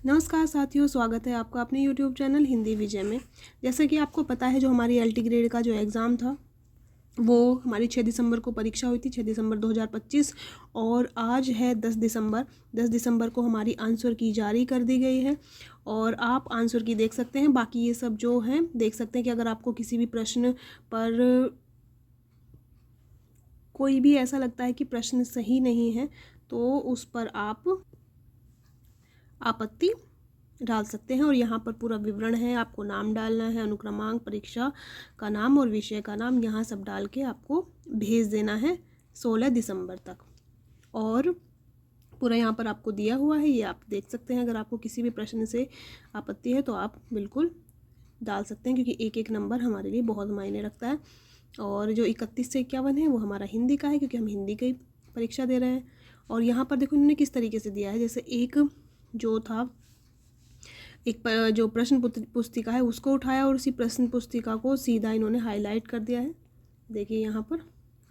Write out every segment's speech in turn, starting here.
नमस्कार साथियों, स्वागत है आपका अपने YouTube चैनल हिंदी विजय में। जैसे कि आपको पता है, जो हमारी LT ग्रेड का जो एग्ज़ाम था वो हमारी 6 दिसंबर को परीक्षा हुई थी, 6 दिसंबर 2025। और आज है 10 दिसंबर। 10 दिसंबर को हमारी आंसर की जारी कर दी गई है और आप आंसर की देख सकते हैं। बाकी ये सब जो हैं देख सकते हैं कि अगर आपको किसी भी प्रश्न पर कोई भी ऐसा लगता है कि प्रश्न सही नहीं है तो उस पर आप आपत्ति डाल सकते हैं। और यहाँ पर पूरा विवरण है, आपको नाम डालना है, अनुक्रमांक, परीक्षा का नाम और विषय का नाम, यहाँ सब डाल के आपको भेज देना है 16 दिसंबर तक। और पूरा यहाँ पर आपको दिया हुआ है, ये आप देख सकते हैं। अगर आपको किसी भी प्रश्न से आपत्ति है तो आप बिल्कुल डाल सकते हैं, क्योंकि एक एक नंबर हमारे लिए बहुत मायने रखता है। और जो 31 से 51 है वो हमारा हिंदी का है, क्योंकि हम हिंदी की परीक्षा दे रहे हैं। और यहाँ पर देखो इन्होंने किस तरीके से दिया है। जैसे एक जो था, जो प्रश्न पुस्तिका है उसको उठाया और उसी प्रश्न पुस्तिका को सीधा इन्होंने हाईलाइट कर दिया है। देखिए यहाँ पर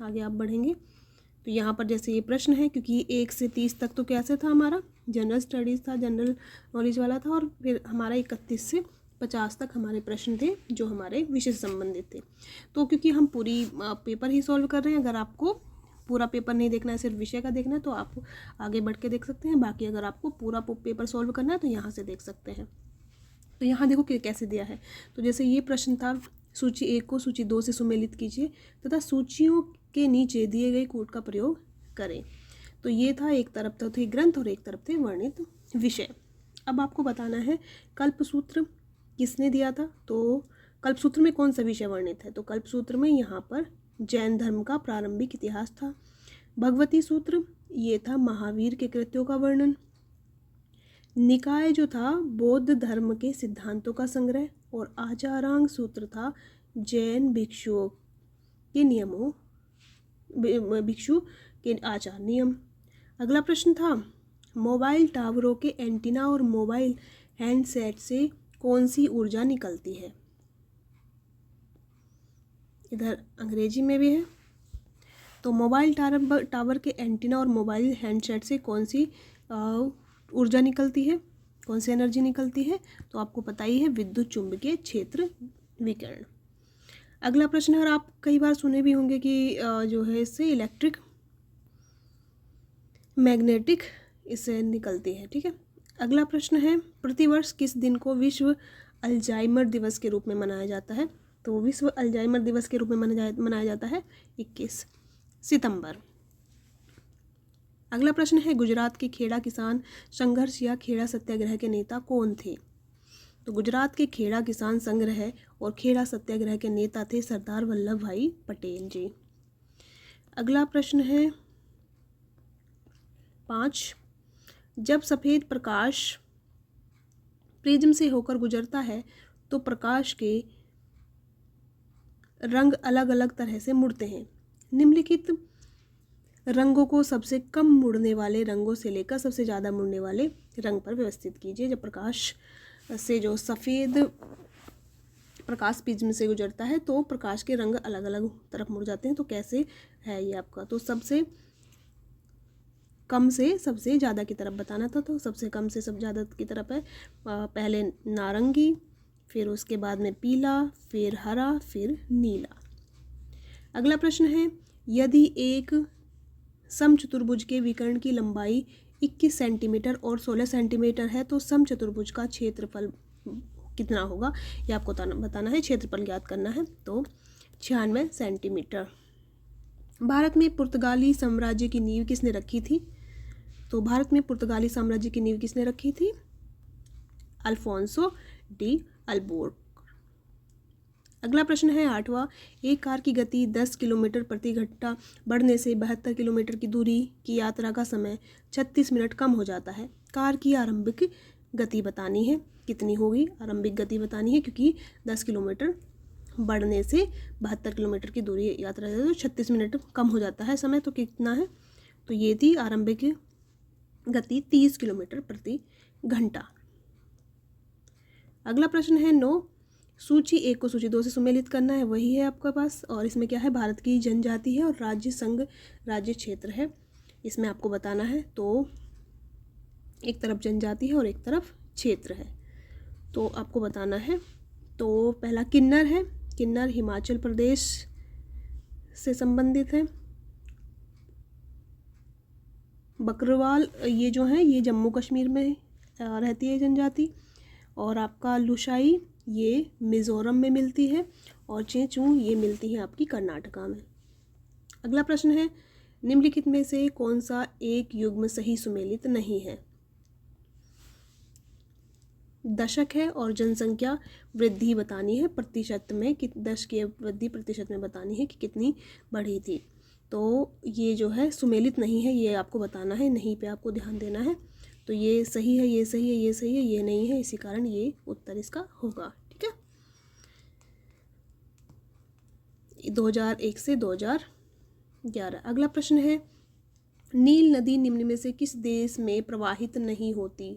आगे आप बढ़ेंगे तो यहाँ पर जैसे ये प्रश्न है, क्योंकि 1 से 30 तक तो कैसे था, हमारा जनरल स्टडीज़ था, जनरल नॉलेज वाला था। और फिर हमारा 31 से 50 तक हमारे प्रश्न थे जो हमारे विषय से संबंधित थे। तो क्योंकि हम पूरी पेपर ही सॉल्व कर रहे हैं, अगर आपको पूरा पेपर नहीं देखना है, सिर्फ विषय का देखना है, तो आप आगे बढ़ के देख सकते हैं। बाकी अगर आपको पूरा पेपर सॉल्व करना है तो यहाँ से देख सकते हैं। तो यहाँ देखो कि कैसे दिया है। तो जैसे ये प्रश्न था, सूची 1 को सूची 2 से सुमेलित कीजिए तथा सूचियों के नीचे दिए गए कोड का प्रयोग करें। तो ये था, एक तरफ तो थे ग्रंथ और एक तरफ थे वर्णित विषय। अब आपको बताना है कल्पसूत्र किसने दिया था। तो कल्पसूत्र में कौन सा विषय वर्णित है, तो कल्पसूत्र में यहाँ पर जैन धर्म का प्रारंभिक इतिहास था। भगवती सूत्र ये था महावीर के कृत्यों का वर्णन। निकाय जो था बौद्ध धर्म के सिद्धांतों का संग्रह। और आचारांग सूत्र था जैन भिक्षुओं के नियमों, भिक्षु के आचार नियम। अगला प्रश्न था मोबाइल टावरों के एंटीना और मोबाइल हैंडसेट से कौन सी ऊर्जा निकलती है। इधर अंग्रेजी में भी है। तो मोबाइल टावर के एंटीना और मोबाइल हैंडसेट से कौन सी ऊर्जा निकलती है, कौन सी एनर्जी निकलती है, तो आपको पता ही है, विद्युत चुंबकीय क्षेत्र विकिरण। अगला प्रश्न है, और आप कई बार सुने भी होंगे कि जो है इससे इलेक्ट्रिक मैग्नेटिक इससे निकलती है। ठीक है। अगला प्रश्न है, प्रतिवर्ष किस दिन को विश्व अल्जाइमर दिवस के रूप में मनाया जाता है। तो विश्व अल्जाइमर दिवस के रूप में मनाया जाता है 21 सितंबर। अगला प्रश्न है, गुजरात के खेड़ा किसान संघर्ष या खेड़ा सत्याग्रह के नेता कौन थे। तो गुजरात के खेड़ा किसान संग्रह और खेड़ा सत्याग्रह के नेता थे सरदार वल्लभ भाई पटेल जी। अगला प्रश्न है 5, जब सफ़ेद प्रकाश प्रिज्म से होकर गुजरता है तो प्रकाश के रंग अलग अलग तरह से मुड़ते हैं। निम्नलिखित रंगों को सबसे कम मुड़ने वाले रंगों से लेकर सबसे ज़्यादा मुड़ने वाले रंग पर व्यवस्थित कीजिए। जब प्रकाश से जो सफ़ेद प्रकाश प्रिज्म से गुजरता है तो प्रकाश के रंग अलग अलग तरफ मुड़ जाते हैं। तो कैसे है ये आपका, तो सबसे कम से सबसे ज़्यादा की तरफ बताना था। तो सबसे कम से सबसे ज़्यादा की तरफ है पहले नारंगी, फिर उसके बाद में पीला, फिर हरा, फिर नीला। अगला प्रश्न है, यदि एक समचतुर्भुज के विकर्ण की लंबाई 21 सेंटीमीटर और 16 सेंटीमीटर है तो समचतुर्भुज का क्षेत्रफल कितना होगा, ये आपको बताना है, क्षेत्रफल ज्ञात करना है। तो 96 सेंटीमीटर। भारत में पुर्तगाली साम्राज्य की नींव किसने रखी थी। तो भारत में पुर्तगाली साम्राज्य की नींव किसने रखी थी, अल्फोंसो डी अल्बुकर्क। अगला प्रश्न है 8वां, एक कार की गति 10 किलोमीटर प्रति घंटा बढ़ने से 72 किलोमीटर की दूरी की यात्रा का समय 36 मिनट कम हो जाता है। कार की आरंभिक गति बतानी है, कितनी होगी, आरंभिक गति बतानी है, क्योंकि 10 किलोमीटर बढ़ने से 72 किलोमीटर की दूरी यात्रा तो 36 मिनट कम हो जाता है समय। तो कितना है, तो ये थी आरंभिक गति 30 किलोमीटर प्रति घंटा। अगला प्रश्न है 9, सूची 1 को सूची 2 से सुमेलित करना है, वही है आपके पास। और इसमें क्या है, भारत की जनजाति है और राज्य संघ राज्य क्षेत्र है, इसमें आपको बताना है। तो एक तरफ जनजाति है और एक तरफ क्षेत्र है? तो आपको बताना है। तो पहला किन्नर है, किन्नर हिमाचल प्रदेश से संबंधित है। बकरवाल ये जो है ये जम्मू कश्मीर में रहती है जनजाति। और आपका लुशाई ये मिज़ोरम में मिलती है। और चेंचू ये मिलती है आपकी कर्नाटका में। अगला प्रश्न है, निम्नलिखित में से कौन सा एक युग्म सही सुमेलित नहीं है? दशक है और जनसंख्या वृद्धि बतानी है प्रतिशत में, कि दशकीय वृद्धि प्रतिशत में बतानी है कि कितनी बढ़ी थी। तो ये जो है सुमेलित नहीं है, ये आपको बताना है, नहीं पे आपको ध्यान देना है। तो ये सही है, ये सही है, ये सही है, ये नहीं है, इसी कारण ये उत्तर इसका होगा। ठीक है, 2001 से 2011। अगला प्रश्न है, नील नदी निम्न में से किस देश में प्रवाहित नहीं होती?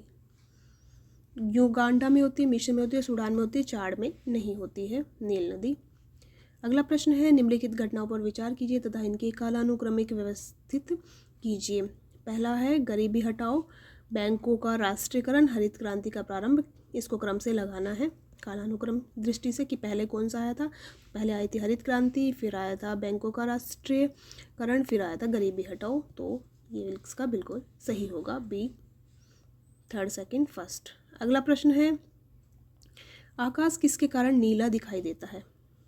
युगांडा में होती है, मिस्र में होती है, सूडान में होती है, चाड में नहीं होती है नील नदी। अगला प्रश्न है, निम्नलिखित घटनाओं पर विचार कीजिए तथा इनके कालानुक्रमिक व्यवस्थित कीजिए। पहला है गरीबी हटाओ, बैंकों का राष्ट्रीयकरण, हरित क्रांति का प्रारंभ। इसको क्रम से लगाना है कालानुक्रम दृष्टि से कि पहले कौन सा आया था। पहले आई थी हरित क्रांति, फिर आया था बैंकों का राष्ट्रीयकरण, फिर आया था गरीबी हटाओ। तो ये इसका बिल्कुल सही होगा, बी, थर्ड, सेकंड, फर्स्ट। अगला प्रश्न है, आकाश किसके कारण नीला दिखाई देता है?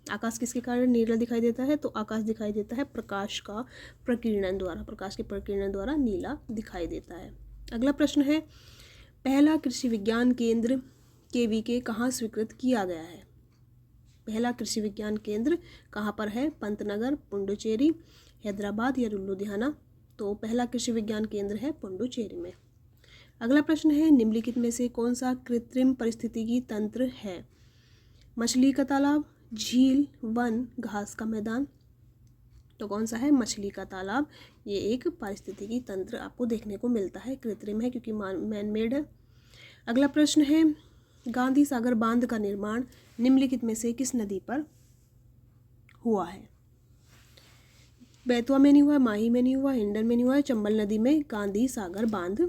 आकाश किसके कारण नीला दिखाई देता है? तो आकाश दिखाई देता है प्रकाश का प्रकीर्णन द्वारा, प्रकाश के प्रकीर्णन द्वारा नीला दिखाई देता है। अगला प्रश्न है, पहला कृषि विज्ञान केंद्र KVK कहाँ स्वीकृत किया गया है? पहला कृषि विज्ञान केंद्र कहाँ पर है? पंतनगर, पुडुचेरी, हैदराबाद या लुधियाना? तो पहला कृषि विज्ञान केंद्र है पुडुचेरी में। अगला प्रश्न है, निम्नलिखित में से कौन सा कृत्रिम पारिस्थितिकी तंत्र है? मछली का तालाब, झील, वन, घास का मैदान? तो कौन सा है? मछली का तालाब। ये एक पारिस्थितिकी तंत्र आपको देखने को मिलता है, कृत्रिम है क्योंकि मैन मेड है। अगला प्रश्न है, गांधी सागर बांध का निर्माण निम्नलिखित में से किस नदी पर हुआ है? बेतवा में नहीं हुआ, माही में नहीं हुआ, हिंडन में नहीं हुआ, चंबल नदी में गांधी सागर बांध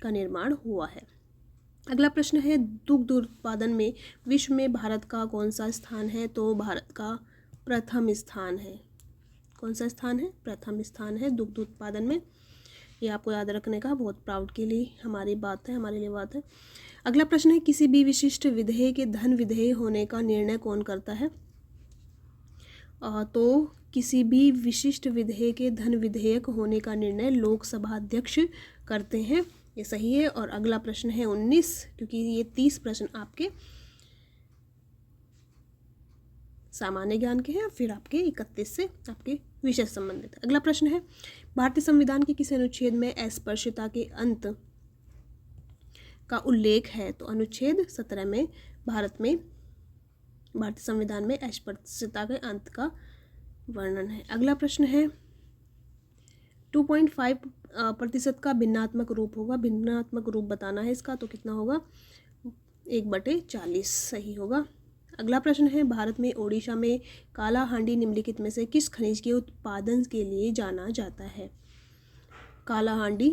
का निर्माण हुआ है। अगला प्रश्न है, दुग्ध उत्पादन में विश्व में भारत का कौन सा स्थान है? तो भारत का प्रथम स्थान है। कौन सा स्थान है? प्रथम स्थान है दुग्ध उत्पादन में। ये आपको याद रखने का, बहुत प्राउड के लिए हमारी बात है, हमारे लिए बात है। अगला प्रश्न है, किसी भी विशिष्ट विधेय के धन विधेय होने का निर्णय कौन करता है? तो किसी भी विशिष्ट विधेय के धन विधेयक होने का निर्णय लोकसभा अध्यक्ष करते हैं। ये सही है। और अगला प्रश्न है 19, क्योंकि ये 30 प्रश्न आपके सामान्य ज्ञान के हैं, फिर आपके 31 से आपके विषय से संबंधित। अगला प्रश्न है, भारतीय संविधान के किस अनुच्छेद में अस्पृश्यता के अंत का उल्लेख है? तो अनुच्छेद 17 में भारतीय संविधान में अस्पृश्यता के अंत का वर्णन है। अगला प्रश्न है, 2.5% का भिन्नात्मक रूप होगा, भिन्नात्मक रूप बताना है इसका, तो कितना होगा? 1/40 सही होगा। अगला प्रश्न है, भारत में ओडिशा में कालाहांडी निम्नलिखित में से किस खनिज के उत्पादन के लिए जाना जाता है? कालाहांडी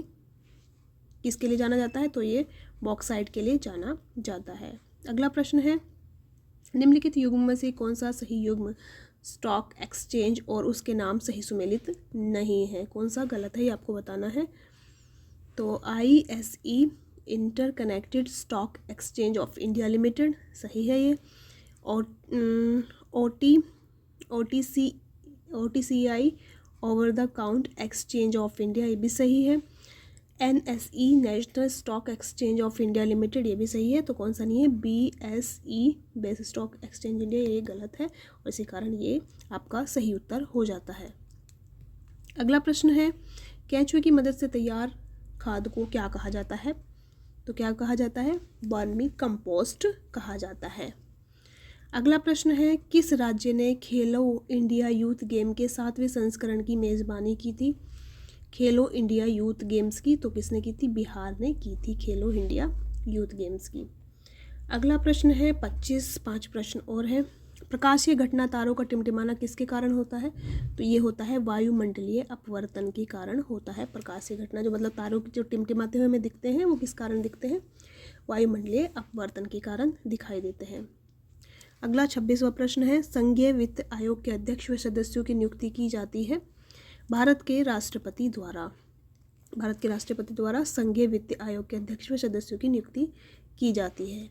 किसके लिए जाना जाता है? तो ये बॉक्साइट के लिए जाना जाता है। अगला प्रश्न है, निम्नलिखित युग्म में से कौन सा सही युग्म स्टॉक एक्सचेंज और उसके नाम सही सुमेलित नहीं है? कौन सा गलत है ये आपको बताना है। तो ISE interconnected stock exchange of India limited सही है ये। और OTCI over the count exchange of India ये भी सही है। NSE national stock exchange of India limited ये भी सही है। तो कौन सा नहीं है? BSE base stock exchange India, ये गलत है और इसी कारण ये आपका सही उत्तर हो जाता है। अगला प्रश्न है, केंचुए की मदद से तैयार खाद को क्या कहा जाता है? तो क्या कहा जाता है? वर्मी कंपोस्ट कहा जाता है। अगला प्रश्न है, किस राज्य ने खेलो इंडिया यूथ गेम के 7वें संस्करण की मेज़बानी की थी? खेलो इंडिया यूथ गेम्स की तो किसने की थी? बिहार ने की थी खेलो इंडिया यूथ गेम्स की। अगला प्रश्न है 25, 5 प्रश्न और है। प्रकाशीय घटना तारों का टिमटिमाना किसके कारण होता है? तो ये होता है वायुमंडलीय अपवर्तन के कारण होता है प्रकाशीय घटना। जो मतलब तारों के जो टिमटिमाते हुए हमें दिखते हैं वो किस कारण दिखते हैं? वायुमंडलीय अपवर्तन के कारण दिखाई देते हैं। अगला 26वां प्रश्न है, संघीय वित्त आयोग के अध्यक्ष व सदस्यों की नियुक्ति की जाती है भारत के राष्ट्रपति द्वारा। भारत के राष्ट्रपति द्वारा संघीय वित्त आयोग के अध्यक्ष व सदस्यों की नियुक्ति की जाती है।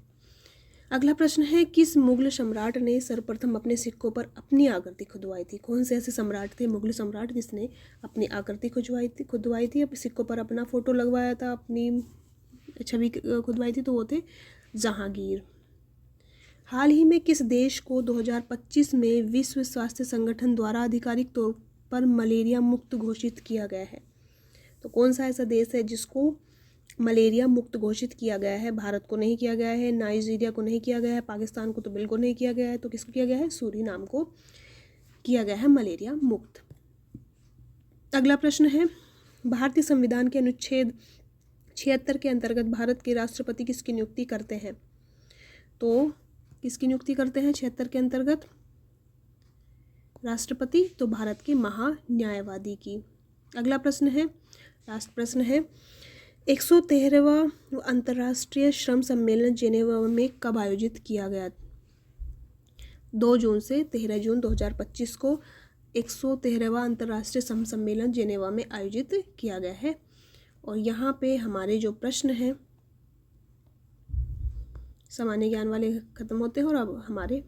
अगला प्रश्न है, किस मुगल सम्राट ने सर्वप्रथम अपने सिक्कों पर अपनी आकृति खुदवाई थी? कौन से ऐसे सम्राट थे, मुगल सम्राट, जिसने अपनी आकृति खुदवाई थी अपने सिक्कों पर, अपना फोटो लगवाया था, अपनी छवि खुदवाई थी? तो वो थे जहांगीर। हाल ही में किस देश को 2025 में विश्व स्वास्थ्य संगठन द्वारा आधिकारिक तौर पर मलेरिया मुक्त घोषित किया गया है? तो कौन सा ऐसा देश है जिसको मलेरिया मुक्त घोषित किया गया है? भारत को नहीं किया गया है, नाइजीरिया को नहीं किया गया है, पाकिस्तान को तो बिल्कुल नहीं किया गया है, तो किसको किया गया है? सूरीनाम को किया गया है मलेरिया मुक्त। अगला प्रश्न है, भारतीय संविधान के अनुच्छेद 76 के अंतर्गत भारत के राष्ट्रपति किसकी नियुक्ति करते हैं? तो किसकी नियुक्ति करते हैं 76 के अंतर्गत राष्ट्रपति? तो भारत के महान्यायवादी की। अगला प्रश्न है, लास्ट प्रश्न है, 113वां अंतर्राष्ट्रीय श्रम सम्मेलन जेनेवा में कब आयोजित किया गया? 2 जून से 13 जून 2025 को 113वां अंतर्राष्ट्रीय श्रम सम्मेलन जेनेवा में आयोजित किया गया है। और यहाँ पे हमारे जो प्रश्न हैं सामान्य ज्ञान वाले खत्म होते हैं और अब हमारे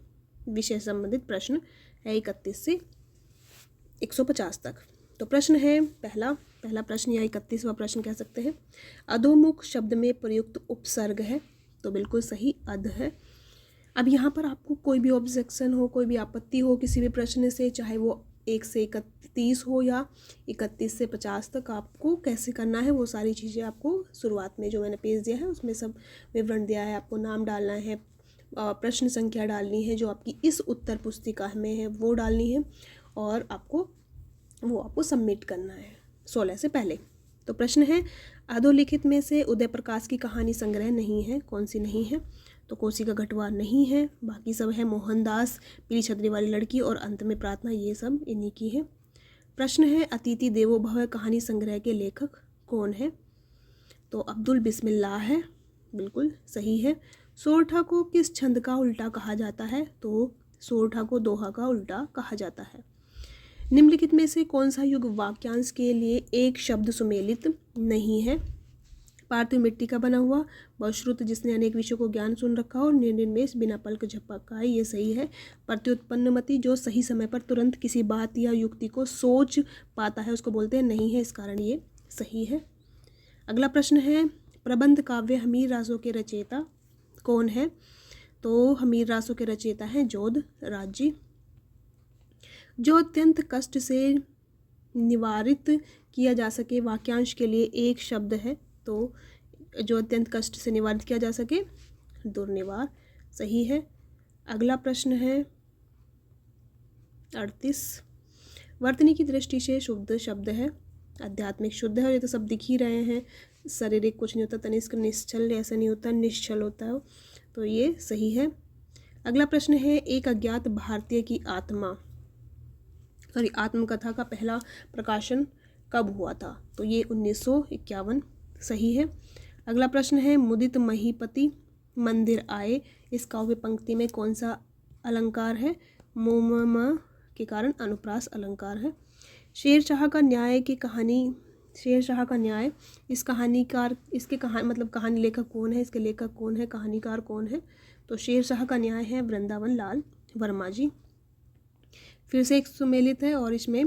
विषय संबंधित प्रश्न है 31 से 150 तक। तो प्रश्न है पहला प्रश्न या 31वां प्रश्न कह सकते हैं, अधोमुख शब्द में प्रयुक्त उपसर्ग है? तो बिल्कुल सही, अध है। अब यहाँ पर आपको कोई भी ऑब्जेक्शन हो, कोई भी आपत्ति हो किसी भी प्रश्न से, चाहे वो 1 से 31 हो या 31 से 50 तक, आपको कैसे करना है वो सारी चीज़ें आपको शुरुआत में जो मैंने पेज दिया है उसमें सब विवरण दिया है। आपको नाम डालना है, प्रश्न संख्या डालनी है जो आपकी इस उत्तर पुस्तिका में है वो डालनी है, और आपको सबमिट करना है 16 से पहले। तो प्रश्न है, अधोलिखित में से उदय प्रकाश की कहानी संग्रह नहीं है? कौन सी नहीं है? तो कोसी का घटवा नहीं है, बाकी सब है मोहनदास, पीली छतरी वाली लड़की और अंत में प्रार्थना, ये सब इन्हीं की है। प्रश्न है, अतिथि देवो भव कहानी संग्रह के लेखक कौन है? तो अब्दुल बिस्मिल्लाह है, बिल्कुल सही है। सोरठा को किस छंद का उल्टा कहा जाता है? तो सोरठा को दोहा का उल्टा कहा जाता है। निम्नलिखित में से कौन सा युग वाक्यांश के लिए एक शब्द सुमेलित नहीं है? पार्थिव मिट्टी का बना हुआ, बहुश्रुत जिसने अनेक विषयों को ज्ञान सुन रखा और निर्निमेष बिना पलक झपकाए, ये सही है। प्रत्युत्पन्नमति जो सही समय पर तुरंत किसी बात या युक्ति को सोच पाता है उसको बोलते हैं नहीं है, इस कारण ये सही है। अगला प्रश्न है, प्रबंध काव्य हमीर रासों के रचयिता कौन है? तो हमीर रासों के रचयिता हैं जोध राजी। जो अत्यंत कष्ट से निवारित किया जा सके वाक्यांश के लिए एक शब्द है? तो जो अत्यंत कष्ट से निवारित किया जा सके, दुर्निवार, सही है। अगला प्रश्न है 38, वर्तनी की दृष्टि से शुद्ध शब्द है? आध्यात्मिक शुद्ध है, ये तो सब दिख ही रहे हैं। शारीरिक कुछ नहीं होता, तनिष्क निश्चल ऐसा नहीं होता, निश्चल होता है, तो ये सही है। अगला प्रश्न है, एक अज्ञात भारतीय की आत्मकथा का पहला प्रकाशन कब हुआ था? तो ये 1951, सही है। अगला प्रश्न है, मुदित महीपति मंदिर आए, इस काव्य पंक्ति में कौन सा अलंकार है? मुम के कारण अनुप्रास अलंकार है। शेरशाह का न्याय, इस कहानीकार, कहानी लेखक कौन है? इसके लेखक कौन है? कहानीकार कौन है? तो शेरशाह का न्याय है वृंदावन लाल वर्मा जी। फिर से एक सुमेलित है और इसमें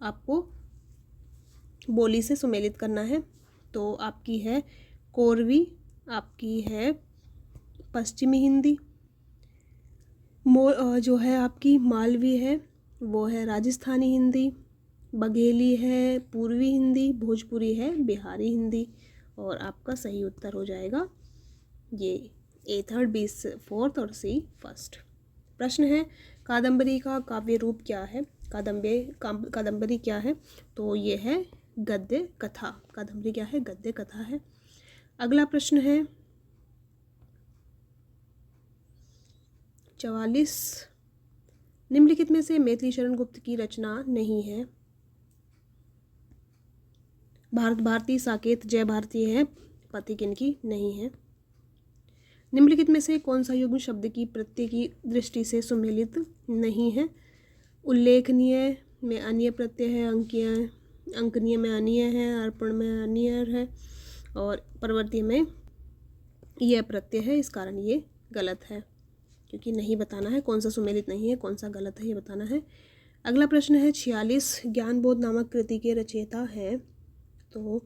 आपको बोली से सुमेलित करना है। तो आपकी है कोरवी, आपकी है पश्चिमी हिंदी, जो है आपकी मालवी है वो है राजस्थानी हिंदी, बघेली है पूर्वी हिंदी, भोजपुरी है बिहारी हिंदी, और आपका सही उत्तर हो जाएगा ये A थर्ड, B फोर्थ और C फर्स्ट। प्रश्न है, कादम्बरी का काव्य रूप क्या है? कादम्बरी क्या है? तो ये है गद्य कथा। कादम्बरी क्या है? गद्य कथा है। अगला प्रश्न है 44, निम्नलिखित में से मैथिली शरण गुप्त की रचना नहीं है? भारत भारती, साकेत, जय भारती है, पथिक इनकी नहीं है। निम्नलिखित में से कौन सा युग्म शब्द की प्रत्यय की दृष्टि से सुमेलित नहीं है? उल्लेखनीय में अन्य प्रत्यय है, अंकनीय में अनीय है, अर्पण में अनीय है और प्रवृत्ति में यह प्रत्यय है। इस कारण ये गलत है, क्योंकि नहीं बताना है कौन सा सुमेलित नहीं है, कौन सा गलत है, ये बताना है। अगला प्रश्न है 46 ज्ञानबोध नामक कृति के रचयिता है। तो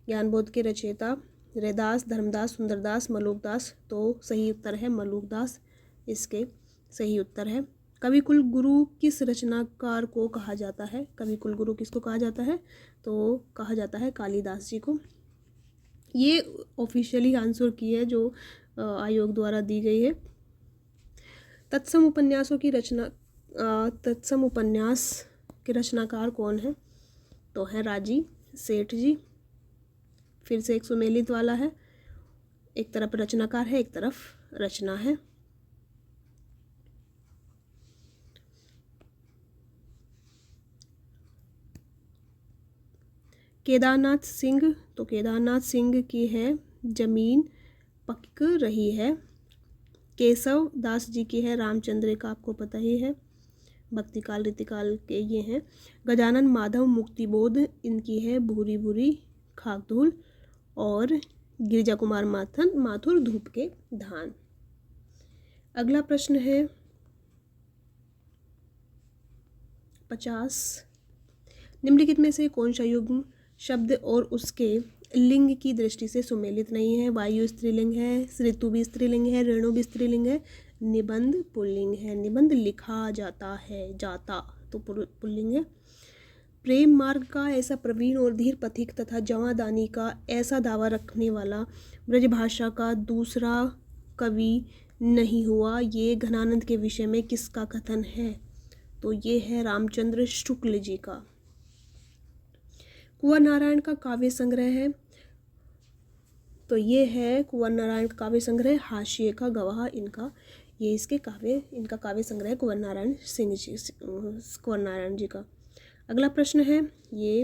ज्ञानबोध के रचयिता रैदास, धर्मदास, सुंदरदास, मलूकदास। तो सही उत्तर है मलूकदास, इसके सही उत्तर है। कवि कुल गुरु किस रचनाकार को कहा जाता है? कवि कुल गुरु किसको कहा जाता है? तो कहा जाता है कालिदास जी को। ये ऑफिशियली आंसर की है जो आयोग द्वारा दी गई है। तत्सम उपन्यासों की रचना तत्सम उपन्यास के रचनाकार कौन है? तो है राजी सेठ जी। फिर से एक सुमेलित वाला है, एक तरफ रचनाकार है, एक तरफ रचना है। केदारनाथ सिंह, तो केदारनाथ सिंह की है जमीन पक रही है। केशव दास जी की है रामचंद्र का, आपको पता ही है, भक्तिकाल रीतिकाल के ये हैं। गजानन माधव मुक्तिबोध, इनकी है भूरी भूरी खाकधूल। और गिरिजा कुमार माथुर धूप के धान। अगला प्रश्न है 50। निम्नलिखित में से कौन सा युग्म शब्द और उसके लिंग की दृष्टि से सुमेलित नहीं है? वायु स्त्रीलिंग है, ऋतु भी स्त्रीलिंग है, रेणु भी स्त्रीलिंग है, निबंध पुल्लिंग है। निबंध लिखा जाता है, जाता तो पुल्लिंग है। प्रेम मार्ग का ऐसा प्रवीण और धीर पथिक तथा जवादानी का ऐसा दावा रखने वाला ब्रजभाषा का दूसरा कवि नहीं हुआ, ये घनानंद के विषय में किसका कथन है? तो ये है रामचंद्र शुक्ल जी का। कुंवर नारायण का काव्य संग्रह है, तो ये है कुंवर नारायण का काव्य संग्रह हाशिए का गवाह इनका, ये इनका काव्य संग्रह कुंवर नारायण जी का। अगला प्रश्न है ये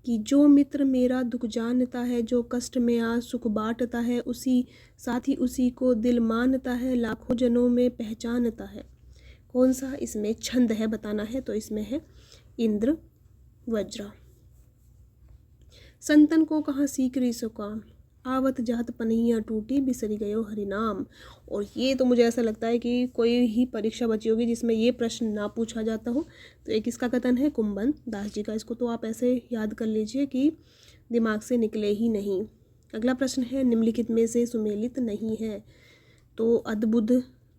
कि जो मित्र मेरा दुख जानता है, जो कष्ट में आ सुख बांटता है, उसी साथ ही उसी को दिल मानता है, लाखों जनों में पहचानता है। कौन सा इसमें छंद है बताना है? तो इसमें है इंद्र वज्रा। संतन को कहाँ सीकरी सुकाम, आवत जात पनैया टूटी, बिसरी गयो हरिनाम। और ये तो मुझे ऐसा लगता है कि कोई ही परीक्षा बची होगी जिसमें ये प्रश्न ना पूछा जाता हो। तो एक इसका कथन है कुंभन दास जी का, इसको तो आप ऐसे याद कर लीजिए कि दिमाग से निकले ही नहीं। अगला प्रश्न है निम्नलिखित में से सुमेलित नहीं है? तो अद्भुत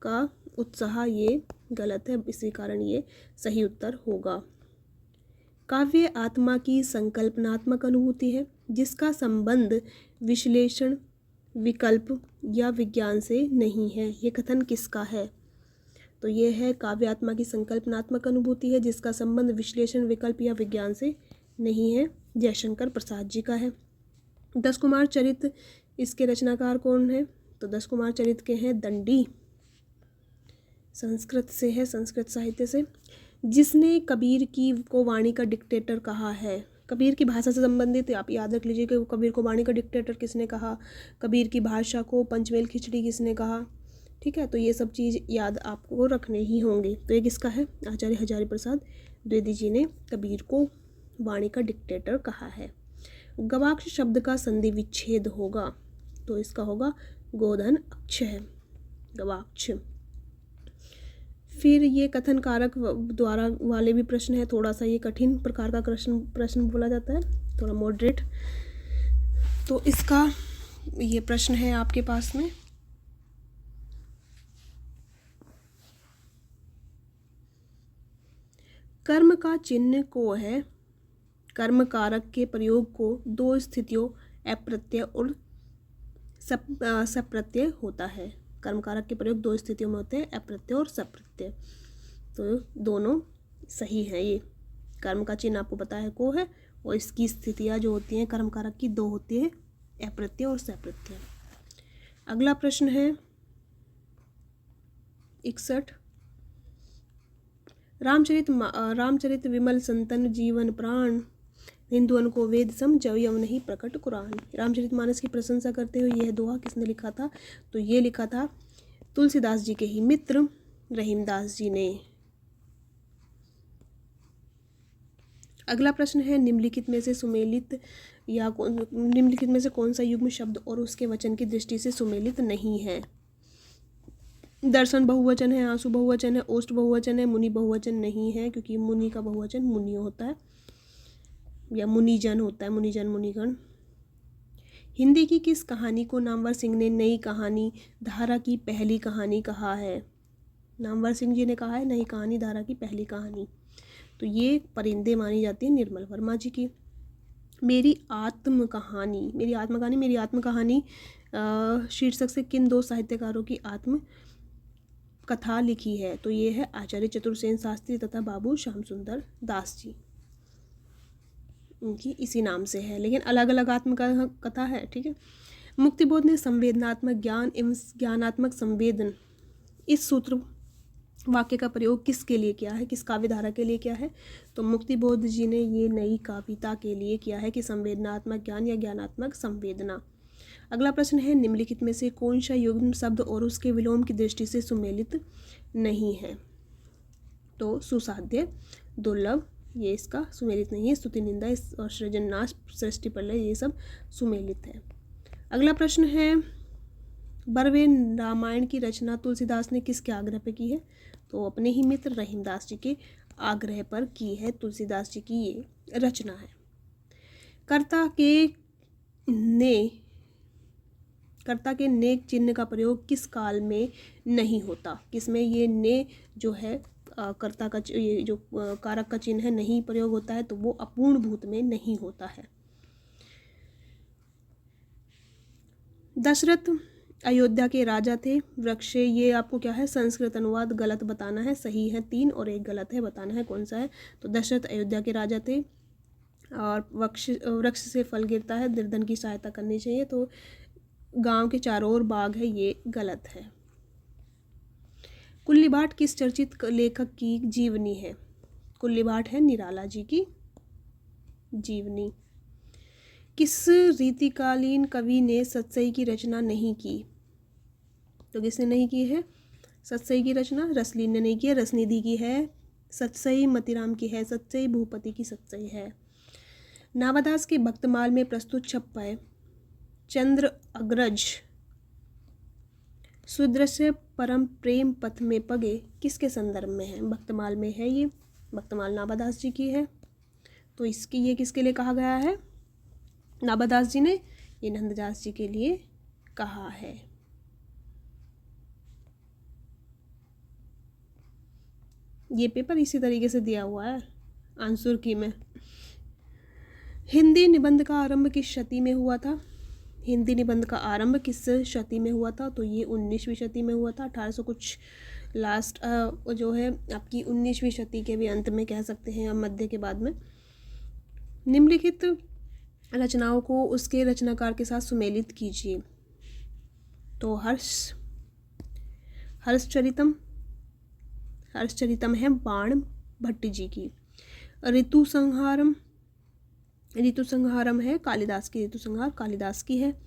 का उत्साह ये गलत है, इसी कारण ये सही उत्तर होगा। काव्य आत्मा की संकल्पनात्मक अनुभूति है जिसका संबंध विश्लेषण, विकल्प या विज्ञान से नहीं है। ये कथन किसका है? तो ये है काव्य आत्मा की संकल्पनात्मक अनुभूति है जिसका संबंध विश्लेषण, विकल्प या विज्ञान से नहीं है, जयशंकर प्रसाद जी का है। 10 कुमार चरित, इसके रचनाकार कौन है? तो 10 कुमार चरित के हैं दंडी, संस्कृत से है, संस्कृत साहित्य से। जिसने कबीर को वाणी का डिक्टेटर कहा है, कबीर की भाषा से संबंधित आप याद रख लीजिए कि कबीर को वाणी का डिक्टेटर किसने कहा, कबीर की भाषा को पंचमेल खिचड़ी किसने कहा। ठीक है, तो ये सब चीज़ याद आपको रखने ही होंगे। तो एक इसका है आचार्य हजारी प्रसाद द्विवेदी जी ने कबीर को वाणी का डिक्टेटर कहा है। गवाक्ष शब्द का संधि विच्छेद होगा, तो इसका होगा गोधन अक्ष है गवाक्ष। फिर ये कथन कारक द्वारा वाले भी प्रश्न है, थोड़ा सा ये कठिन प्रकार का प्रश्न बोला जाता है, थोड़ा मॉडरेट। तो इसका ये प्रश्न है आपके पास में। कर्म का चिन्ह को है, कर्म कारक के प्रयोग को दो स्थितियों अप्रत्यय और सप्रत्यय होता है। कर्म कारक के प्रयोग दो स्थितियों में होते हैं, अप्रत्यय और सप्रत्यय। तो दोनों सही है। ये कर्म का चिन्ह आपको पता है को है, और इसकी स्थितियाँ जो होती हैं कर्म कारक की दो होती है, अप्रत्यय और सप्रत्यय। अगला प्रश्न है 61। रामचरित विमल संतन जीवन प्राण, हिंदुओं को वेद सम जव यव नहीं प्रकट कुरान। रामचरितमानस की प्रशंसा करते हुए यह दोहा किसने लिखा था? तो ये लिखा था तुलसीदास जी के ही मित्र रहीमदास जी ने। अगला प्रश्न है निम्नलिखित में से सुमेलित या निम्नलिखित में से कौन सा युग्म शब्द और उसके वचन की दृष्टि से सुमेलित नहीं है? दर्शन बहुवचन है, आंसू बहुवचन है, ओष्ठ बहुवचन है, मुनि बहुवचन नहीं है, क्योंकि मुनि का बहुवचन मुनि होता है या मुनिजन होता है, मुनिजन मुनिगण। हिंदी की किस कहानी को नामवर सिंह ने नई कहानी धारा की पहली कहानी कहा है? नामवर सिंह जी ने कहा है नई कहानी धारा की पहली कहानी। तो ये परिंदे मानी जाती है निर्मल वर्मा जी की। मेरी आत्मकहानी शीर्षक से किन दो साहित्यकारों की आत्म कथा लिखी है? तो ये है आचार्य चतुर्सेन शास्त्री तथा बाबू श्याम सुंदर दास जी। उनकी इसी नाम से है, लेकिन अलग अलग आत्मकथा है, ठीक है। मुक्तिबोध ने संवेदनात्मक ज्ञान एवं ज्ञानात्मक संवेदन इस सूत्र वाक्य का प्रयोग किसके लिए किया है, किस काव्यधारा के लिए किया है? तो मुक्तिबोध जी ने ये नई काव्यता के लिए किया है कि संवेदनात्मक ज्ञान या ज्ञानात्मक संवेदना। अगला प्रश्न है निम्नलिखित में से कौन सा युग्म शब्द और उसके विलोम की दृष्टि से सुमेलित नहीं है? तो सुसाध्य, दुर्लभ, ये इसका सुमेलित नहीं है। स्तुति, निंदा और सृजननाश, सृष्टि, प्रलय, ये सब सुमेलित है। अगला प्रश्न है बरवे रामायण की रचना तुलसीदास ने किसके आग्रह पर की है? तो अपने ही मित्र रहीमदास जी के आग्रह पर की है तुलसीदास जी की ये रचना है। कर्ता के ने चिन्ह का प्रयोग किस काल में नहीं होता? किसमें ये ने जो है कर्ता का ये जो कारक का चिन्ह है नहीं प्रयोग होता है? तो वो अपूर्ण भूत में नहीं होता है। दशरथ अयोध्या के राजा थे। वृक्ष, ये आपको क्या है संस्कृत अनुवाद गलत बताना है, सही है 3 और 1 गलत है, बताना है कौन सा है। तो दशरथ अयोध्या के राजा थे और वृक्ष से फल गिरता है, निर्धन की सहायता करनी चाहिए। तो गांव के चारों ओर बाग है, ये गलत है। कुल्लीभाट किस चर्चित लेखक की जीवनी है? कुल्लीभाट है निराला जी की जीवनी। किस रीतिकालीन कवि ने सतसई की रचना नहीं की? तो किसने नहीं की है सतसई की रचना? रसलीन ने नहीं की है, रसनिधि की है सतसई, मतीराम की है सतसई, भूपति की सतसई है। नावादास के भक्तमाल में प्रस्तुत छप्पय चंद्र अग्रज सुदृश्य परम प्रेम पथ में पगे किसके संदर्भ में है? भक्तमाल में है, ये भक्तमाल नावादास जी की है। तो इसकी ये किसके लिए कहा गया है? नावादास जी ने ये नंददास जी के लिए कहा है। ये पेपर इसी तरीके से दिया हुआ है आंसर की में। हिंदी निबंध का आरंभ किस शती में हुआ था? हिंदी निबंध का आरंभ किस शती में हुआ था? तो ये 19वीं शती में हुआ था। 1800 कुछ लास्ट जो है आपकी 19वीं शती के भी अंत में कह सकते हैं या मध्य के बाद में। निम्नलिखित रचनाओं को उसके रचनाकार के साथ सुमेलित कीजिए। तो हर्षचरितम है बाण भट्ट जी की। ऋतु संहारम है कालिदास की, ऋतु संहार कालिदास की है।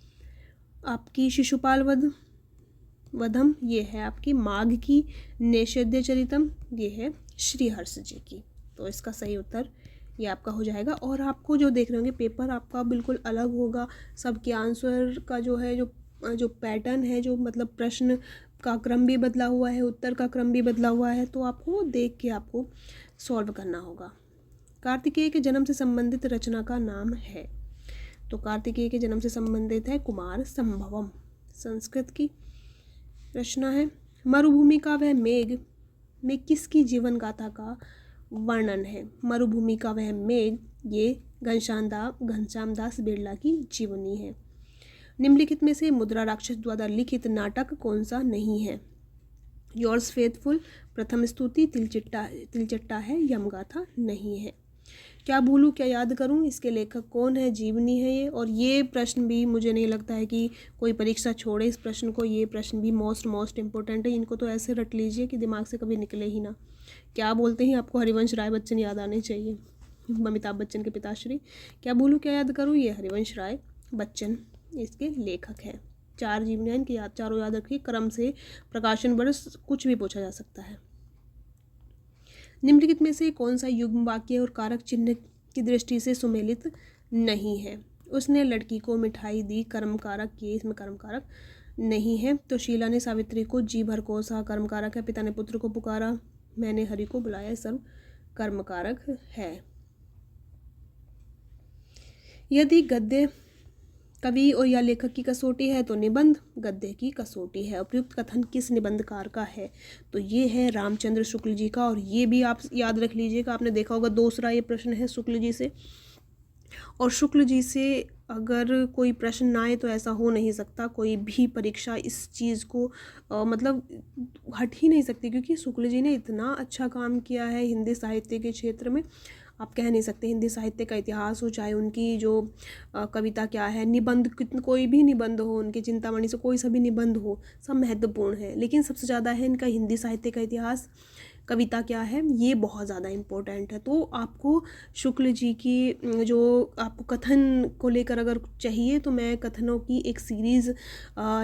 आपकी शिशुपाल वधम ये है आपकी माघ की। नैषधीय चरितम ये है श्रीहर्ष जी की। तो इसका सही उत्तर ये आपका हो जाएगा। और आपको जो देख रहे होंगे पेपर आपका बिल्कुल अलग होगा। सबके आंसर का जो है जो पैटर्न है, जो मतलब प्रश्न का क्रम भी बदला हुआ है, उत्तर का क्रम भी बदला हुआ है, तो आपको देख के आपको सॉल्व करना होगा। कार्तिकेय के जन्म से संबंधित रचना का नाम है? तो कार्तिकेय के जन्म से संबंधित है कुमार संभवम, संस्कृत की रचना है। मरुभूमि का वह मेघ में किसकी जीवन गाथा का वर्णन है? मरुभूमि का वह मेघ ये घनश्याम दास बिरला की जीवनी है। निम्नलिखित में से मुद्रा राक्षस द्वारा लिखित नाटक कौन सा नहीं है? योर्स फेथफुल, प्रथम स्तुति, तिलचट्टा है, यमगाथा नहीं है। क्या भूलूं क्या याद करूं, इसके लेखक कौन है? जीवनी है ये। और ये प्रश्न भी मुझे नहीं लगता है कि कोई परीक्षा छोड़े इस प्रश्न को। ये प्रश्न भी मोस्ट इम्पोर्टेंट है। इनको तो ऐसे रट लीजिए कि दिमाग से कभी निकले ही ना। क्या बोलते हैं आपको हरिवंश राय बच्चन याद आने चाहिए। अमिताभ बच्चन के पिताश्री। क्या भूलूं क्या याद करूं, ये हरिवंश राय बच्चन इसके लेखक हैं। 4 जीवनियाँ इनकी याद, चारों याद रखिए। क्रम से, प्रकाशन वर्ष, कुछ भी पूछा जा सकता है। निम्नलिखित में से कौन सा युग्म वाक्य और कारक चिन्ह की दृष्टि से सुमेलित नहीं है? उसने लड़की को मिठाई दी, कर्म कारक, ये इसमें कर्म कारक नहीं है। तो शीला ने सावित्री को जी भर कोसा, कर्म कारक है। पिता ने पुत्र को पुकारा, मैंने हरि को बुलाया, सब कर्म कारक है। यदि गद्य कवि और या लेखक की कसौटी है तो निबंध गद्य की कसौटी है। उपयुक्त कथन किस निबंधकार का है? तो ये है रामचंद्र शुक्ल जी का। और ये भी आप याद रख लीजिएगा, आपने देखा होगा दूसरा ये प्रश्न है शुक्ल जी से। और शुक्ल जी से अगर कोई प्रश्न ना आए तो ऐसा हो नहीं सकता, कोई भी परीक्षा इस चीज़ को मतलब हट ही नहीं सकती, क्योंकि शुक्ल जी ने इतना अच्छा काम किया है हिंदी साहित्य के क्षेत्र में। आप कह नहीं सकते, हिंदी साहित्य का इतिहास हो, चाहे उनकी जो कविता क्या है, निबंध, कोई भी निबंध हो, उनके चिंतामणि से कोई सा भी निबंध हो, सब महत्वपूर्ण है। लेकिन सबसे ज़्यादा है इनका हिंदी साहित्य का इतिहास, कविता क्या है, ये बहुत ज़्यादा इम्पोर्टेंट है। तो आपको शुक्ल जी की जो आपको कथन को लेकर अगर चाहिए तो मैं कथनों की एक सीरीज़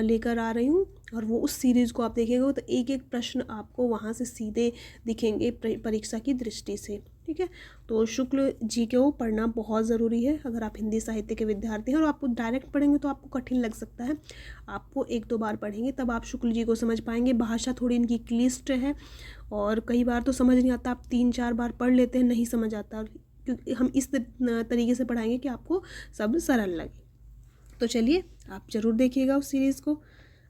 लेकर आ रही हूँ, और वो उस सीरीज़ को आप देखेंगे तो एक एक प्रश्न आपको वहाँ से सीधे दिखेंगे परीक्षा की दृष्टि से। ठीक है, तो शुक्ल जी को पढ़ना बहुत ज़रूरी है अगर आप हिंदी साहित्य के विद्यार्थी हैं। और आपको डायरेक्ट पढ़ेंगे तो आपको कठिन लग सकता है, आपको 1-2 बार पढ़ेंगे तब आप शुक्ल जी को समझ पाएंगे। भाषा थोड़ी इनकी क्लिष्ट है और कई बार तो समझ नहीं आता, आप 3-4 बार पढ़ लेते हैं, नहीं समझ आता, क्योंकि हम इस तरीके से पढ़ाएंगे कि आपको सब सरल लगे। तो चलिए आप ज़रूर देखिएगा उस सीरीज़ को।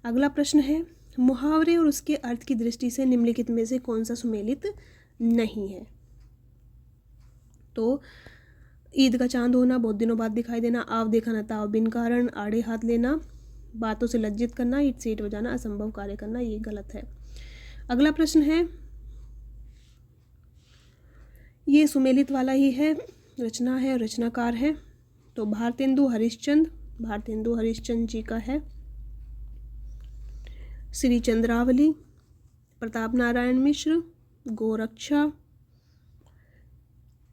अगला प्रश्न है, मुहावरे और उसके अर्थ की दृष्टि से निम्नलिखित में से कौन सा सुमेलित नहीं है? तो ईद का चांद होना, बहुत दिनों बाद दिखाई देना, आव देखा न ताव बिन कारण, आड़े हाथ लेना, बातों से लज्जित करना, ईट से ईट बजाना, असंभव कार्य करना, ये गलत है। अगला प्रश्न है, ये सुमेलित वाला ही है, रचना है और रचनाकार है। तो भारतेंदु हरिश्चंद्र जी का है। श्री चंद्रावली, प्रताप नारायण मिश्र, गोरक्षा,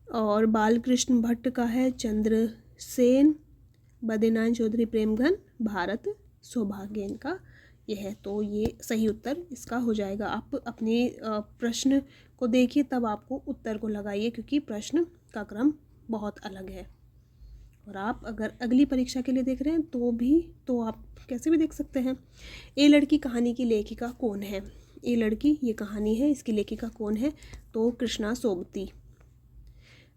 और बालकृष्ण भट्ट का है चंद्रसेन, बद्रीनारायण चौधरी प्रेमघन, भारत सौभाग्य इनका ये है। तो ये सही उत्तर इसका हो जाएगा। आप अपने प्रश्न को देखिए तब आपको उत्तर को लगाइए, क्योंकि प्रश्न का क्रम बहुत अलग है। और आप अगर अगली परीक्षा के लिए देख रहे हैं तो आप कैसे भी देख सकते हैं। ए लड़की कहानी की लेखिका कौन है? ए लड़की ये कहानी है, इसकी लेखिका कौन है? तो कृष्णा सोबती।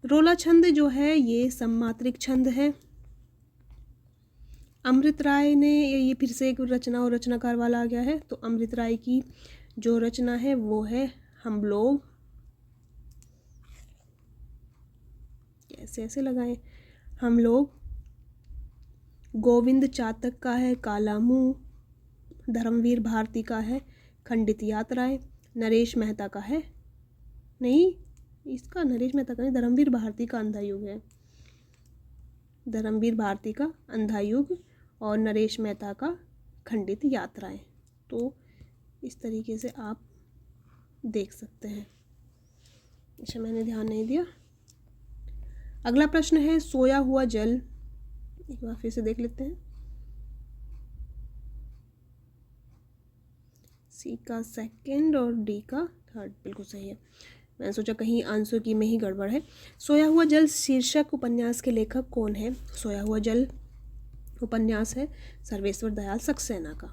रोला छंद जो है ये सममात्रिक छंद है। अमृत राय ने, ये फिर से एक रचना और रचनाकार वाला आ गया है। तो अमृत राय की जो रचना है वो है हम लोग, कैसे ऐसे लगाएं, हम लोग। गोविंद चातक का है काला मुंह, धर्मवीर भारती का है खंडित यात्राएं, नरेश मेहता का है, नहीं इसका नरेश मेहता का नहीं, धर्मवीर भारती का अंधा युग है, धर्मवीर भारती का अंधा युग, और नरेश मेहता का खंडित यात्राएं। तो इस तरीके से आप देख सकते हैं। अच्छा, मैंने ध्यान नहीं दिया। अगला प्रश्न है, सोया हुआ जल, एक बार फिर से देख लेते हैं। सी का सेकंड और डी का थर्ड बिल्कुल सही है। मैंने सोचा कहीं आंसर की में ही गड़बड़ है। सोया हुआ जल शीर्षक उपन्यास के लेखक कौन है? सोया हुआ जल उपन्यास है सर्वेश्वर दयाल सक्सेना का।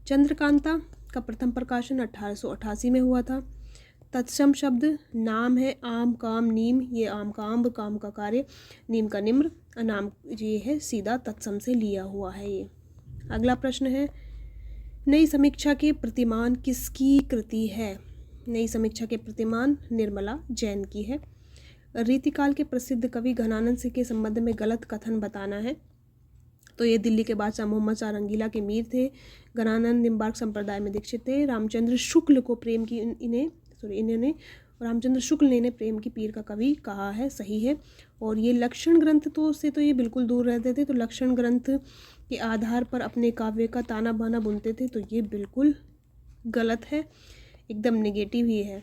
चंद्रकांता का प्रथम प्रकाशन 1888 में हुआ था। तत्सम शब्द नाम है आम काम नीम, ये आम का आम्र, काम का कार्य, नीम का निम्र, अनाम ये है सीधा तत्सम से लिया हुआ है ये। अगला प्रश्न है, नई समीक्षा के प्रतिमान किसकी कृति है? नई समीक्षा के प्रतिमान निर्मला जैन की है। रीतिकाल के प्रसिद्ध कवि घनानंद सिंह के संबंध में गलत कथन बताना है। तो ये दिल्ली के बादशाह मोहम्मद शाह रंगीला के मीर थे। घनानंद निम्बार्क संप्रदाय में दीक्षित थे। रामचंद्र शुक्ल को प्रेम की इन्होंने रामचंद्र शुक्ल ने इन्हें प्रेम की पीर का कवि कहा है, सही है। और ये लक्षण ग्रंथ तो से तो ये बिल्कुल दूर रहते थे, तो लक्षण ग्रंथ के आधार पर अपने काव्य का ताना बाना बुनते थे, तो ये बिल्कुल गलत है, एकदम नेगेटिव ही है।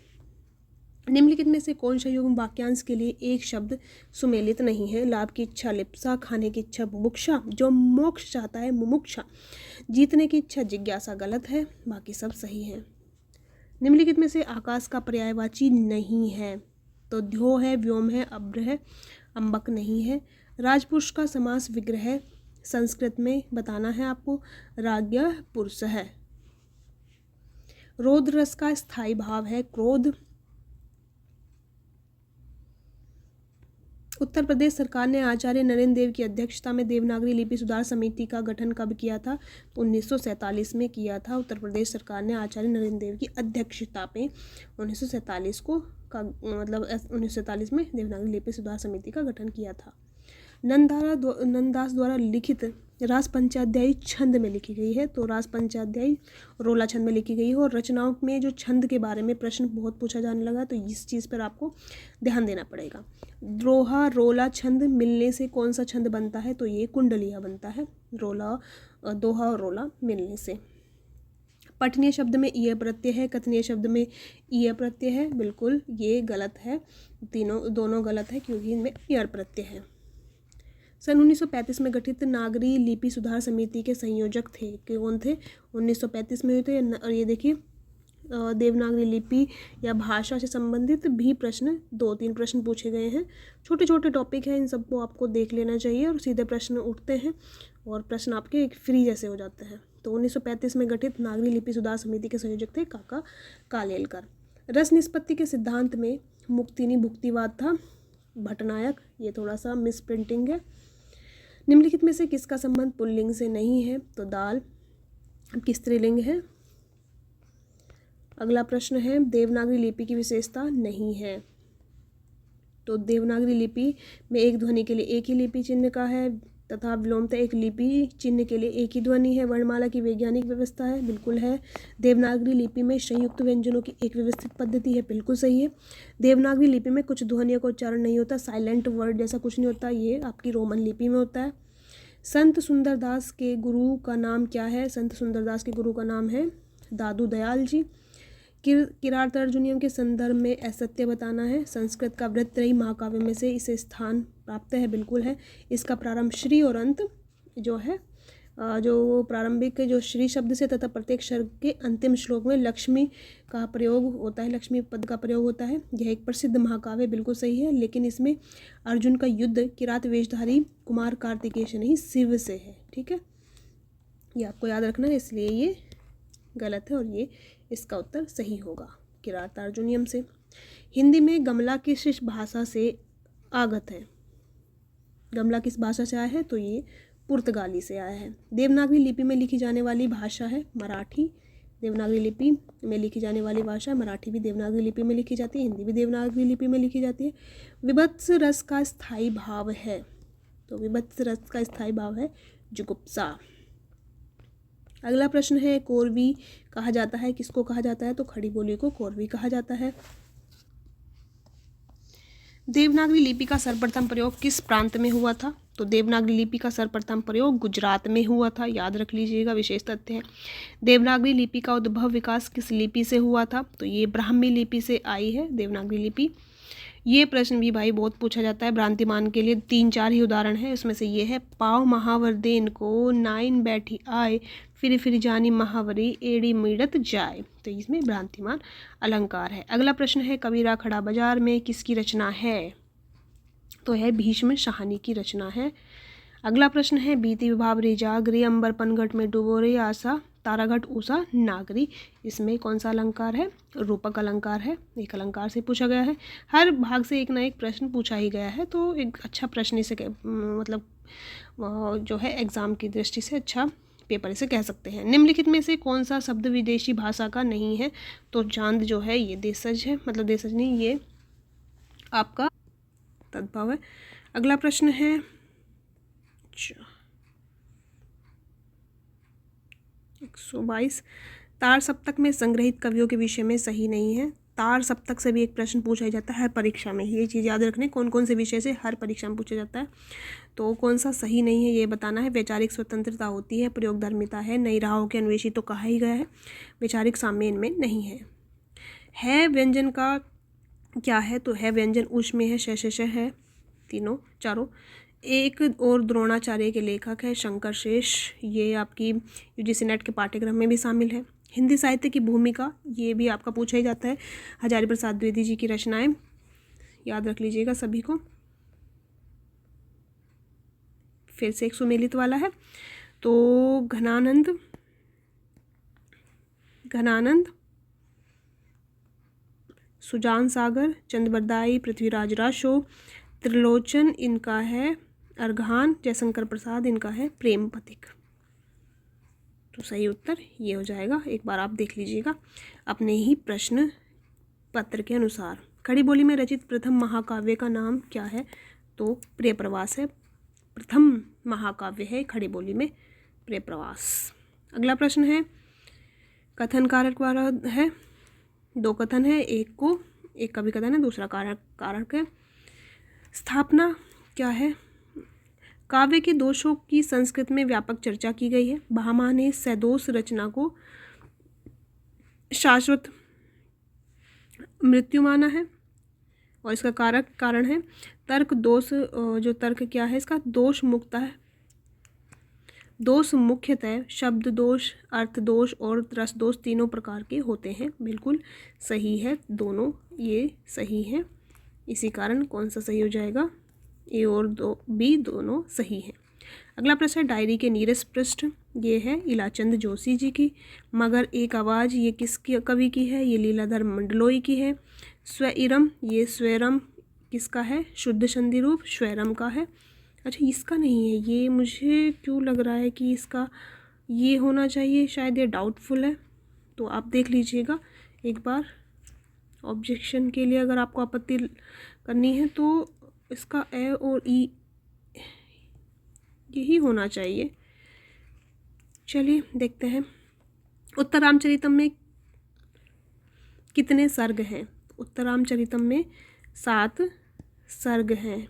निम्नलिखित में से कौन सा युग्म वाक्यांश के लिए एक शब्द सुमेलित नहीं है? लाभ की इच्छा लिप्सा, खाने की इच्छा बुभुक्षा, जो मोक्ष चाहता है मुमुक्षा, जीतने की इच्छा जिज्ञासा। गलत है, बाकी सब सही है। निम्नलिखित में से आकाश का पर्यायवाची नहीं है? तो ध्यो है, व्योम है, अभ्र है, अम्बक नहीं है। राजपुरुष का समास विग्रह संस्कृत में बताना है आपको, राज्ञ पुरुष है। रौद्र रस का स्थायी भाव है क्रोध। उत्तर प्रदेश सरकार ने आचार्य नरेंद्र देव की अध्यक्षता में देवनागरी लिपि सुधार समिति का गठन कब किया था? 1947 में किया था। उत्तर प्रदेश सरकार ने आचार्य नरेंद्र देव की अध्यक्षता पे 1947 को का मतलब 1947 में देवनागरी लिपि सुधार समिति का गठन किया था। नंददास द्वारा लिखित रास पंचाध्यायी छंद में लिखी गई है। तो रास पंचाध्यायी रोला छंद में लिखी गई है। और रचनाओं में जो छंद के बारे में प्रश्न बहुत पूछा जाने लगा, तो इस चीज़ पर आपको ध्यान देना पड़ेगा। दोहा रोला छंद मिलने से कौन सा छंद बनता है? तो ये कुंडलिया बनता है, दोहा और रोला मिलने से। पठनीय शब्द में ईय प्रत्यय है, कथनीय शब्द में ईय प्रत्यय है। बिल्कुल ये गलत है, दोनों गलत है क्योंकि इनमें ईयर प्रत्यय है। सन 1935 में गठित नागरी लिपि सुधार समिति के संयोजक थे, कौन थे? 1935 में हुए थे। और ये देखिए देवनागरी लिपि या भाषा से संबंधित भी प्रश्न 2-3 प्रश्न पूछे गए हैं। छोटे छोटे टॉपिक हैं, इन सबको आपको देख लेना चाहिए और सीधे प्रश्न उठते हैं और प्रश्न आपके एक फ्री जैसे हो जाते हैं। तो 1935 में गठित नागरी लिपि सुधार समिति के संयोजक थे काका कालेलकर। रस निष्पत्ति के सिद्धांत में मुक्तिनी भुक्तिवाद था, भटनायक। ये थोड़ा सा मिस प्रिंटिंग है। निम्नलिखित में से किसका संबंध पुल्लिंग से नहीं है? तो दाल की स्त्रीलिंग है। अगला प्रश्न है देवनागरी लिपि की विशेषता नहीं है। तो देवनागरी लिपि में एक ध्वनि के लिए एक ही लिपि चिन्ह का है तथा विलोमतः एक लिपि चिन्ह के लिए एक ही ध्वनि है। वर्णमाला की वैज्ञानिक व्यवस्था है, बिल्कुल है। देवनागरी लिपि में संयुक्त व्यंजनों की एक व्यवस्थित पद्धति है, बिल्कुल सही है। देवनागरी लिपि में कुछ ध्वनियों का उच्चारण नहीं होता, साइलेंट वर्ड जैसा कुछ नहीं होता, ये आपकी रोमन लिपि में होता है। संत सुंदरदास के गुरु का नाम क्या है? संत सुंदरदास के गुरु का नाम है दादू दयाल जी। किरात अर्जुनियम के संदर्भ में असत्य बताना है। संस्कृत का वृत्तरयी महाकाव्य में से इसे स्थान प्राप्त है, बिल्कुल है। इसका प्रारंभ श्री और अंत जो है जो प्रारंभिक जो श्री शब्द से तथा प्रत्येक शब्द के अंतिम श्लोक में लक्ष्मी का प्रयोग होता है, लक्ष्मी पद का प्रयोग होता है। यह एक प्रसिद्ध महाकाव्य, बिल्कुल सही है। लेकिन इसमें अर्जुन का युद्ध किरात वेशधारी कुमार कार्तिकेय से नहीं शिव से है, ठीक है, ये आपको याद रखना है, इसलिए ये गलत है और ये इसका उत्तर सही होगा किरात अर्जुनियम से। हिंदी में गमला किस भाषा से आगत है? गमला किस भाषा से आया है? तो ये पुर्तगाली से आया है। देवनागरी लिपि में लिखी जाने वाली भाषा है मराठी। देवनागरी लिपि में लिखी जाने वाली भाषा मराठी भी देवनागरी लिपि में लिखी जाती है, हिंदी भी देवनागरी लिपि में लिखी जाती है। विभत्स रस का स्थायी भाव है, तो विभत्स रस का स्थायी भाव है जुगुप्सा। अगला प्रश्न है कोरवी कहा जाता है, किसको कहा जाता है? तो खड़ी बोली को कोरवी कहा जाता है। देवनागरी लिपि का सर्वप्रथम प्रयोग किस प्रांत में हुआ था? तो देवनागरी लिपि का सर्वप्रथम प्रयोग गुजरात में हुआ था, याद रख लीजिएगा, विशेष तथ्य है। देवनागरी लिपि का उद्भव विकास किस लिपि से हुआ था? तो ये ब्राह्मी लिपि से आई है देवनागरी लिपि। ये प्रश्न भी भाई बहुत पूछा जाता है भ्रांतिमान के लिए, 3-4 ही उदाहरण है। उसमें से ये है पाव महावर देन को नाइन बैठी आए फिर जानी महावरी एड़ी मीड़त जाए। तो इसमें भ्रांतिमान अलंकार है। अगला प्रश्न है कबीरा खड़ा बाजार में किसकी रचना है? तो है भीष्म शाहनी की रचना है। अगला प्रश्न है बीती विभावरी जागरी अंबर पनघट में डुबो रही आशा ताराघट उषा नागरी। इसमें कौन सा अलंकार है? रूपक अलंकार है, एक अलंकार से पूछा गया है। हर भाग से एक ना एक प्रश्न पूछा ही गया है, तो एक अच्छा प्रश्न इसे मतलब जो है एग्जाम की दृष्टि से अच्छा पेपर इसे कह सकते हैं। निम्नलिखित में से कौन सा शब्द विदेशी भाषा का नहीं है? तो चांद जो है ये देशज है, मतलब देशज नहीं, ये आपका तद्भव है। अगला प्रश्न है 122 तार सप्तक में संग्रहित कवियों के विषय में सही नहीं है। तार सप्तक से भी एक प्रश्न पूछा जाता है हर परीक्षा में, ये चीज़ याद रखने कौन कौन से विषय से हर परीक्षा में पूछा जाता है। तो कौन सा सही नहीं है ये बताना है। वैचारिक स्वतंत्रता होती है, प्रयोगधर्मिता है, नई राहों के अन्वेषी तो कहा ही गया है, वैचारिक साम्य इनमें नहीं है। व्यंजन का क्या है, तो है व्यंजन, उष में है, श है, तीनों चारों। एक और द्रोणाचार्य के लेखक है शंकर शेष, ये आपकी यूजीसी नेट के पाठ्यक्रम में भी शामिल है। हिंदी साहित्य की भूमिका, ये भी आपका पूछा ही जाता है। हजारी प्रसाद द्विवेदी जी की रचनाएं याद रख लीजिएगा सभी को। फिर से एक सुमेलित वाला है, तो घनानंद, सुजान सागर, चंद्रबरदाई, पृथ्वीराज राशो, त्रिलोचन इनका है अर्घान, जयशंकर प्रसाद इनका है प्रेम पथिक। तो सही उत्तर ये हो जाएगा। एक बार आप देख लीजिएगा अपने ही प्रश्न पत्र के अनुसार। खड़ी बोली में रचित प्रथम महाकाव्य का नाम क्या है, तो प्रिय प्रवास है। प्रथम महाकाव्य है खड़ी बोली में प्रिय प्रवास। अगला प्रश्न है, कथन कारक वाला है, दो कथन है, एक कवि कथन है, दूसरा कारक है। स्थापना क्या है, काव्य के दोषों की संस्कृत में व्यापक चर्चा की गई है। भामा ने सदोष रचना को शाश्वत मृत्यु माना है, और इसका कारण है तर्क दोष। जो तर्क क्या है इसका, दोष मुक्त है। दोष मुख्यतः शब्द दोष, अर्थ दोष और रस दोष तीनों प्रकार के होते हैं। बिल्कुल सही है, दोनों ये सही है। इसी कारण कौन सा सही हो जाएगा, ए और बी दोनों सही है। अगला प्रश्न है, डायरी के नीरस पृष्ठ, ये है इलाचंद जोशी जी की। मगर एक आवाज़, ये किसकी कवि की है, ये लीलाधर मंडलोई की है। स्वइरम, ये स्वरम किसका है, शुद्ध संधि रूप स्वरम का है। अच्छा इसका नहीं है, ये मुझे क्यों लग रहा है कि इसका ये होना चाहिए, शायद ये डाउटफुल है, तो आप देख लीजिएगा एक बार। ऑब्जेक्शन के लिए अगर आपको आपत्ति करनी है तो इसका ए और ई यही होना चाहिए। चलिए देखते हैं, उत्तर रामचरितम में कितने सर्ग हैं। उत्तर रामचरितम में 7 सर्ग हैं।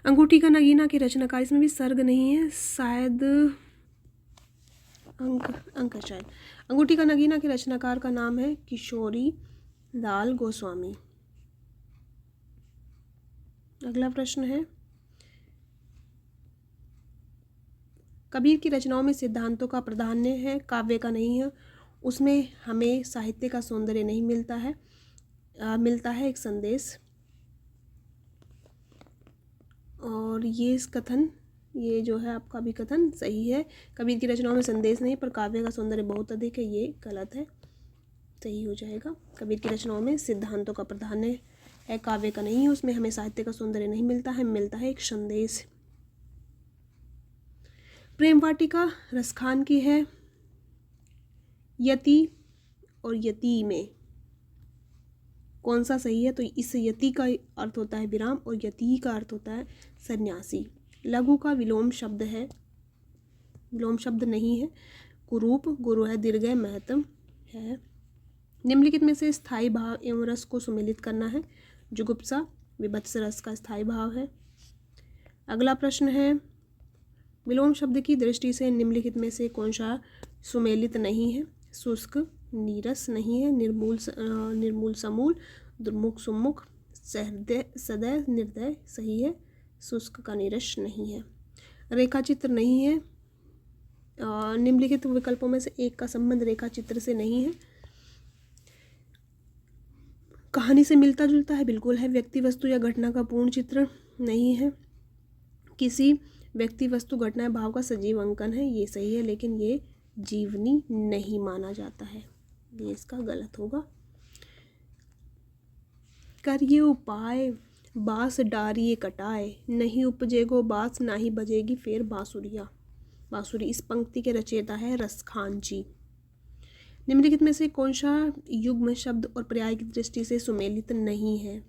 अंगूठी का नगीना के रचनाकार, इसमें भी सर्ग नहीं है, शायद अंक शायद। अंगूठी का नगीना के रचनाकार का नाम है किशोरी लाल गोस्वामी। अगला प्रश्न है, कबीर की रचनाओं में सिद्धांतों का प्राधान्य है, काव्य का नहीं है। उसमें हमें साहित्य का सौंदर्य नहीं मिलता है, मिलता है एक संदेश। और ये इस कथन, ये जो है आपका भी कथन सही है। कबीर की रचनाओं में संदेश नहीं पर काव्य का सौंदर्य बहुत अधिक है, ये गलत है, सही हो जाएगा। कबीर की रचनाओं में सिद्धांतों का प्राधान्य है, काव्य का नहीं है। उसमें हमें साहित्य का सौंदर्य नहीं मिलता है, मिलता है एक संदेश। प्रेम वाटिका रसखान की है। यति और यति में कौन सा सही है, तो इस यति का अर्थ होता है विराम और यति का अर्थ होता है सन्यासी। लघु का विलोम शब्द है, विलोम शब्द नहीं है। कुरूप, गुरु है, दीर्घ महत्व है। निम्नलिखित में से स्थायी भाव एवं रस को सुमेलित करना है। जुगुप्सा विभत्स रस का स्थायी भाव है। अगला प्रश्न है, विलोम शब्द की दृष्टि से निम्नलिखित में से कौन सा सुमेलित नहीं है। शुष्क, नीरस नहीं है। निर्मूल समूल, दुर्मुख सुमुख, सहृदय सदय निर्दय सही है। शुष्क का नीरस नहीं है। रेखा चित्र नहीं है। निम्नलिखित विकल्पों में से एक का संबंध रेखा चित्र से नहीं है। कहानी से मिलता जुलता है, बिल्कुल है। व्यक्ति वस्तु या घटना का पूर्ण चित्र नहीं है। किसी व्यक्ति वस्तु घटना या भाव का सजीव अंकन है, ये सही है, लेकिन ये जीवनी नहीं माना जाता है, ये इसका गलत होगा। करिए उपाय बांस डारिये कटाए, नहीं उपजेगो बांस नाही बजेगी फिर बांसुरिया। बांसुरी, इस पंक्ति के रचयिता है रसखान जी। निम्नलिखित में से कौन सा युग्म शब्द और पर्याय की दृष्टि से सुमेलित नहीं है।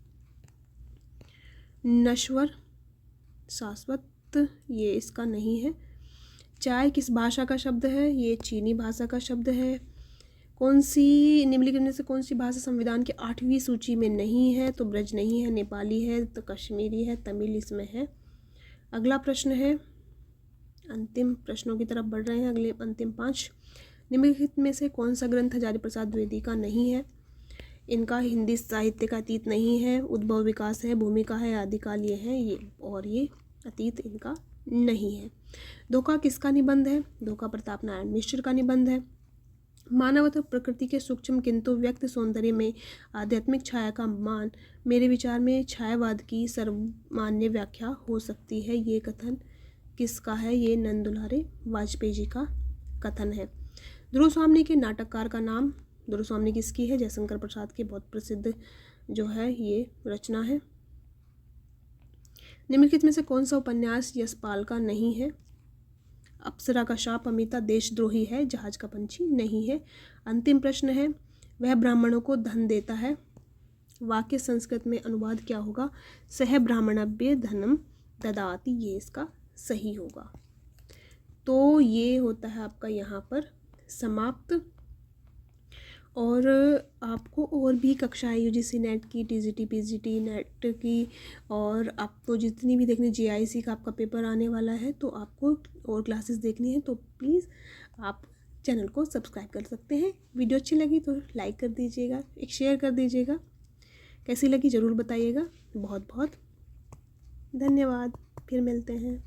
नश्वर, शाश्वत, ये इसका नहीं है। चाय किस भाषा का शब्द है, ये चीनी भाषा का शब्द है। कौन सी निम्नलिखित में से कौन सी भाषा संविधान की 8वीं सूची में नहीं है, तो ब्रज नहीं है, नेपाली है, तो कश्मीरी है, तमिल इसमें है। अगला प्रश्न है, अंतिम प्रश्नों की तरफ बढ़ रहे हैं, अगले अंतिम 5। निम्नलिखित में से कौन सा ग्रंथ हजारी प्रसाद द्विवेदी का नहीं है। इनका हिंदी साहित्य का अतीत नहीं है। उद्भव विकास है, भूमिका है, आदिकाल ये है ये, और ये अतीत इनका नहीं है। धोखा किसका निबंध है? धोखा प्रताप नारायण मिश्र का निबंध है। मानव अथवा प्रकृति के सूक्ष्म किंतु व्यक्त सौंदर्य में आध्यात्मिक छाया का मान मेरे विचार में छायावाद की सर्वमान्य व्याख्या हो सकती है। ये कथन किसका है? ये नंद दुलारे वाजपेयी जी का कथन है। ध्रुव स्वामी के नाटककार का नाम, ध्रुव स्वामी किसकी है? जयशंकर प्रसाद की बहुत प्रसिद्ध जो है ये रचना है। निम्नलिखित में से कौन सा उपन्यास यशपाल का नहीं है? अप्सरा का शाप, अमिता देशद्रोही है, जहाज का पंछी नहीं है। अंतिम प्रश्न है, वह ब्राह्मणों को धन देता है। वाक्य संस्कृत में अनुवाद क्या होगा? सह ब्राह्मणभ्य धनम ददाति, ये इसका सही होगा। तो ये होता है आपका यहाँ पर समाप्त। और आपको और भी कक्षाएं यूजीसी नेट की, टीजीटी पीजीटी नेट की, और आपको जितनी भी देखनी, जीआईसी का आपका पेपर आने वाला है, तो आपको और क्लासेस देखनी है तो प्लीज़ आप चैनल को सब्सक्राइब कर सकते हैं। वीडियो अच्छी लगी तो लाइक कर दीजिएगा, एक शेयर कर दीजिएगा। कैसी लगी ज़रूर बताइएगा। बहुत बहुत धन्यवाद। फिर मिलते हैं।